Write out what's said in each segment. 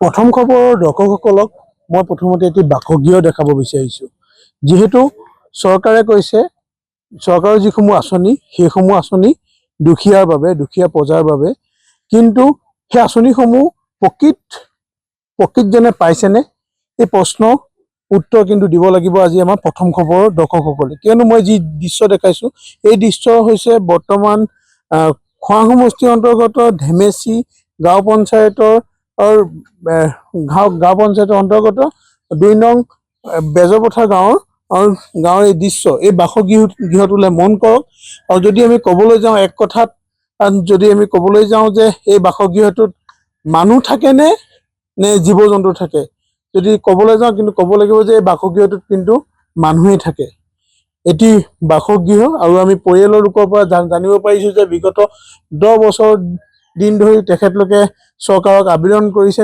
প্ৰথম খবৰৰ দৰ্শকসকলক মই প্ৰথমতে এটি বাসগৃহ দেখাব বিচাৰিছোঁ। যিহেতু চৰকাৰে কৈছে চৰকাৰৰ যিসমূহ আঁচনি সেইসমূহ আঁচনি দুখীয়াৰ বাবে, দুখীয়া প্ৰজাৰ বাবে, কিন্তু সেই আঁচনিসমূহ প্ৰকৃতজনে পাইছেনে, এই প্ৰশ্নৰ উত্তৰ কিন্তু দিব লাগিব আজি আমাৰ প্ৰথম খবৰৰ দৰ্শকসকলে। কিয়নো মই যি দৃশ্য দেখাইছোঁ এই দৃশ্য হৈছে বৰ্তমান খোৱাং সমষ্টিৰ অন্তৰ্গত ধেমেচি গাঁও পঞ্চায়তৰ অন্তৰ্গত ২ নং বেজপথাৰ গাঁৱৰ এই দৃশ্য, এই বাসগৃহটোলৈ মন কৰক। আৰু যদি আমি ক'বলৈ যাওঁ এক কথাত, যদি আমি ক'বলৈ যাওঁ যে এই বাসগৃহটোত মানুহ থাকে নে জীৱ জন্তু থাকে, যদি ক'বলৈ যাওঁ কিন্তু ক'ব লাগিব যে এই বাসগৃহটোত কিন্তু মানুহেই থাকে। এটি বাসগৃহ। আৰু আমি পৰিয়ালৰ লোকৰ পৰা জানিব পাৰিছোঁ যে বিগত 10 বছৰ দিন ধৰি তেখেতলোকে চৰকাৰক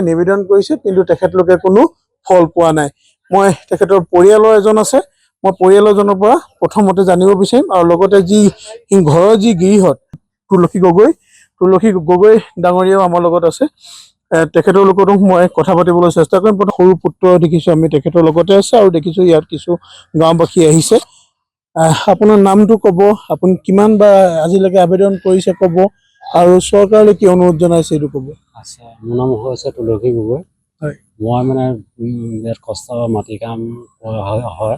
নিবেদন কৰিছে, কিন্তু তেখেতলোকে কোনো ফল পোৱা নাই। মই তেখেতৰ পৰিয়ালৰ এজন আছে, মই পৰিয়ালৰজনৰ পৰা প্ৰথমতে জানিব বিচাৰিম। আৰু লগতে ঘৰৰ যি গৃহত তুলসী গগৈ ডাঙৰীয়াও আমাৰ লগত আছে। তেখেতৰ লগতো মই কথা পাতিবলৈ চেষ্টা কৰিম। সৰু পুত্ৰ দেখিছোঁ আমি তেখেতৰ লগতে আছে, আৰু দেখিছোঁ ইয়াত কিছু গাঁওবাসী আহিছে। আপোনাৰ নামটো ক'ব, আপুনি কিমান বাৰ আজিলৈকে আবেদন কৰিছে ক'ব, আৰু চৰকাৰলৈ কি অনুৰোধ জনাইছে এইটো ক'ব। আচ্ছা, মোৰ নাম হৈছে তুলসী গগৈ। হয়, মই মানে বিৰাট কষ্ট মাটি কাম হয়,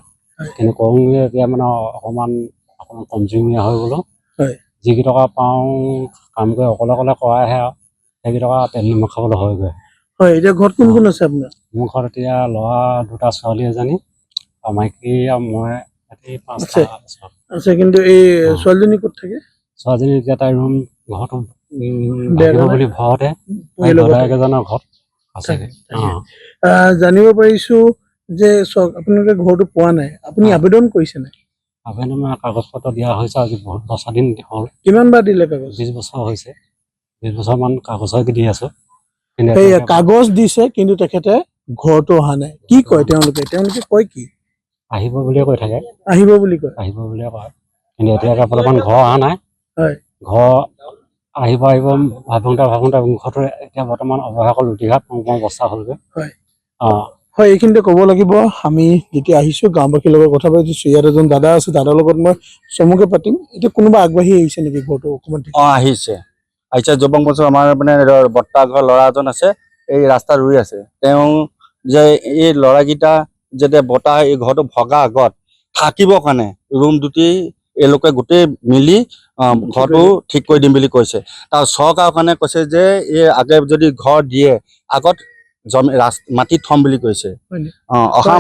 কিন্তু কৰোঁগে এতিয়া মানে অকণমান কমজুৰিমীয়া হৈ গ'লো। হয়, যিকেইটকা পাওঁ কাম কৰি অকলে কৰাহে, আৰু সেইকেইটকা তেল নিমখ খাবলৈ হয়গৈ। হয়, এতিয়া ঘৰত কোন কোন আছে আপোনাৰ? মোৰ ঘৰত এতিয়া ল'ৰা 2টা, ছোৱালী এজনী, আৰু মাইকী আৰু মই 5টা আছে। কিন্তু এই ছোৱালীজনী ক'ত থাকে? ছোৱালীজনী এতিয়া তাইৰ ৰুম ঘৰটো বুলি ভয়তে এজনৰ ঘৰত আছে। জানিব পাৰিছো যে আপোনালোকে ঘৰটো পোৱা নাই, আপুনি আবেদন কৰিছে নাই? আবেদন কাগজ পত্ৰ দিয়া হৈছে আজি বহুত বছৰ দিন হ'ল। কিমান বাৰ দিলে কাগজ? 20 বছৰ হৈছে। 20 বছৰমান কাগজ দি আছো। কাগজ দিছে, কিন্তু তেখেতে ঘৰটো অহা নাই। কি কয় তেওঁলোকে কয় কি? আহিব বুলিয়ে কৈ থাকে। আহিব বুলি কয়, কিন্তু এতিয়ালৈকে বৰ্তমান ঘৰ অহা নাই। হয়, ঘৰ আহিব ভাবোঁতে ঘৰটো এতিয়া বৰ্তমান অৱশেষত লুটিঘাট অৱস্থা হ'লগৈ। হয়, এইখিনিতে ক'ব লাগিব, আমি যেতিয়া আহিছোঁ গাঁওবাসীৰ লগত কথা পাতিছোঁ। ইয়াত এজন দাদা আছে, দাদাৰ লগত মই চমুকে পাতিম। এতিয়া কোনোবা আগবাঢ়ি আহিছে নেকি ঘৰটো অকণমান? আহিছে যুৱক বন্ধু আমাৰ মানে বৰ্তা ঘৰ ল'ৰা এজন আছে, এই ৰাস্তা ৰুই আছে। তেওঁ যে এই ল'ৰাকেইটা যেতিয়া বতাহ এই ঘৰটো ভগা আগত থাকিবৰ কাৰণে ৰুম দুটি এওঁলোকে গোটেই মিলি ঘৰটো ঠিক কৰি দিম বুলি কৈছে। তাৰ চৰকাৰৰ কাৰণে কৈছে যে এই আগে যদি ঘৰ দিয়ে আগত মাটিত থম বুলি কৈছে। অহা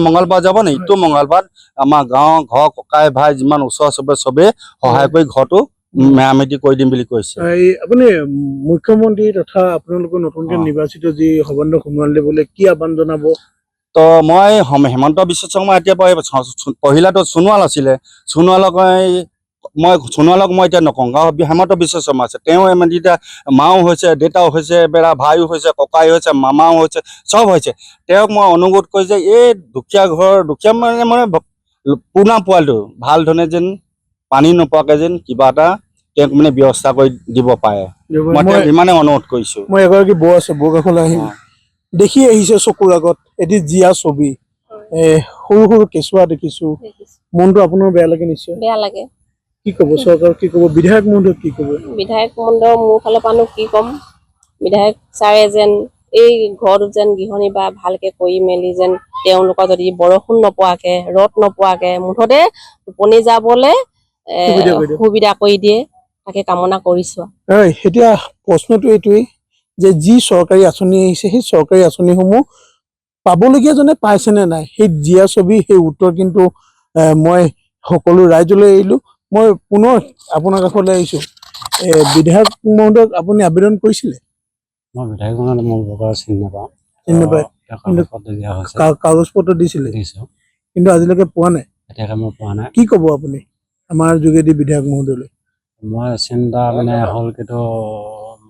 মঙ্গলবাৰ যাব নে ইটো মঙ্গলবাৰ আমাৰ গাঁৱৰ ঘৰ ককাই ভাই যিমান ওচৰ চুবুৰীয়া চবেই সহায় কৰি ঘৰটো মেৰামতি কৰি দিম বুলি কৈছে। আপুনি মুখ্যমন্ত্ৰী তথা আপোনালোকৰ নতুনকৈ নিৰ্বাচিত যি সৰ্বানন্দ সোণোৱাল দেৱলৈ কি আহ্বান জনাব? তো মই হেমন্ত বিশ্ব শৰ্মা এতিয়া পহিলাটো সোণোৱাল আছিলে, সোণোৱালক মই এতিয়া নকওঁ। হেমন্ত বিশ্ব শৰ্মা আছে, তেওঁ এতিয়া মাও হৈছে, দেউতাও হৈছে, ভাইও হৈছে, ককাই হৈছে, মামাও হৈছে, চব হৈছে। তেওঁক মই অনুৰোধ কৰি যে এই দুখীয়া মানে পুৰণা পোৱালিটো ভাল ধৰণে যেন পানী নোপোৱাকে যেন কিবা এটা তেওঁক মানে ব্যৱস্থা কৰি দিব পাৰে, মই ইমানে অনুৰোধ কৰিছোঁ। মই এগৰাকী বৌ আছে, বৌ কাষলৈ আহিম। দেখি আহিছে চকুৰ আগত এটি জীয়া ছবি, সৰু কেঁচুৱা দেখিছো। মনটো আপোনাৰ বেয়া লাগে নিশ্চয়? বেয়া লাগে। কি ক'ব চৰকাৰ, কি ক'ব বিধায়ক মহোদয়, কি ক'ব? বিধায়ক মহোদয় মোৰ ফালৰ পৰানো কি ক'ম, বিধায়ক ছাৰে যেন এই ঘৰটো যেন গৃহণী বা ভালকে কৰি মেলি যেন তেওঁলোকৰ যদি বৰষুণ নপৰাকে, ৰ'দ নপৰাকে, মুঠতে টোপনি যাবলে সুবিধা কৰি দিয়ে, তাকে কামনা কৰিছো। এতিয়া প্ৰশ্নটো এইটোৱেই যে যি চৰকাৰী আঁচনি আহিছে, সেই চৰকাৰী আঁচনিসমূহ পাবলগীয়া জনে পাইছেনে নাই, সেই জীয়া ছবি, সেই উত্তৰ কিন্তু মই সকলো ৰাইজলৈ এৰিলো। মই পুনৰ আপোনাৰ কাষলৈ আহিছো। বিধায়ক মহোদয়ক আপুনি আবেদন কৰিছিলে? মই বিধায়ক মহোদয় চিনি নাপাওঁ। কাগজ পত্ৰ দিছিলে, কিন্তু আজিলৈকে পোৱা নাই। কি ক'ব আপুনি আমাৰ যোগেদি বিধায়ক মহোদয়লৈ? মই চিন্তা মানে হ'ল, কিন্তু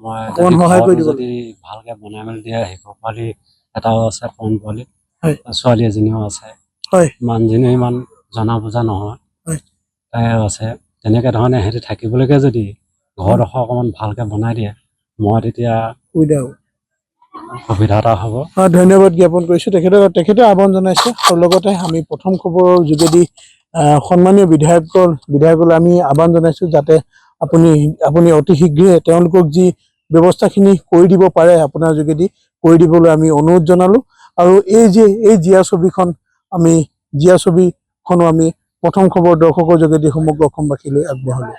মই সহায় কৰি দিব যদি ভালকে বনাই মেলি দিয়ে, শিশু পোৱালি এটাও আছে, কণ পোৱালি, ছোৱালী এজনীও আছে, মানুহজনীও ইমান জনা বুজা নহয়, তাইও আছে। তেনেকে ধৰণে সিহঁতি থাকিবলৈকে যদি ঘৰডোখৰ অকণমান ভালকে বনাই দিয়ে, মই তেতিয়া সুবিধা এটা হ'ব। ধন্যবাদ জ্ঞাপন কৰিছোঁ তেখেতে আহ্বান জনাইছে আৰু লগতে আমি প্ৰথম খবৰৰ যোগেদি সন্মানীয় বিধায়কলৈ আমি আহ্বান জনাইছোঁ যাতে আপুনি অতি শীঘ্ৰে তেওঁলোকক যি ব্যৱস্থাখিনি কৰি দিব পাৰে আপোনাৰ যোগেদি কৰি দিবলৈ আমি অনুৰোধ জনালোঁ। আৰু এই জীয়া ছবিখনো আমি প্ৰথম খবৰ দৰ্শকৰ যোগেদি সমগ্ৰ অসমবাসীলৈ আগবঢ়ালোঁ।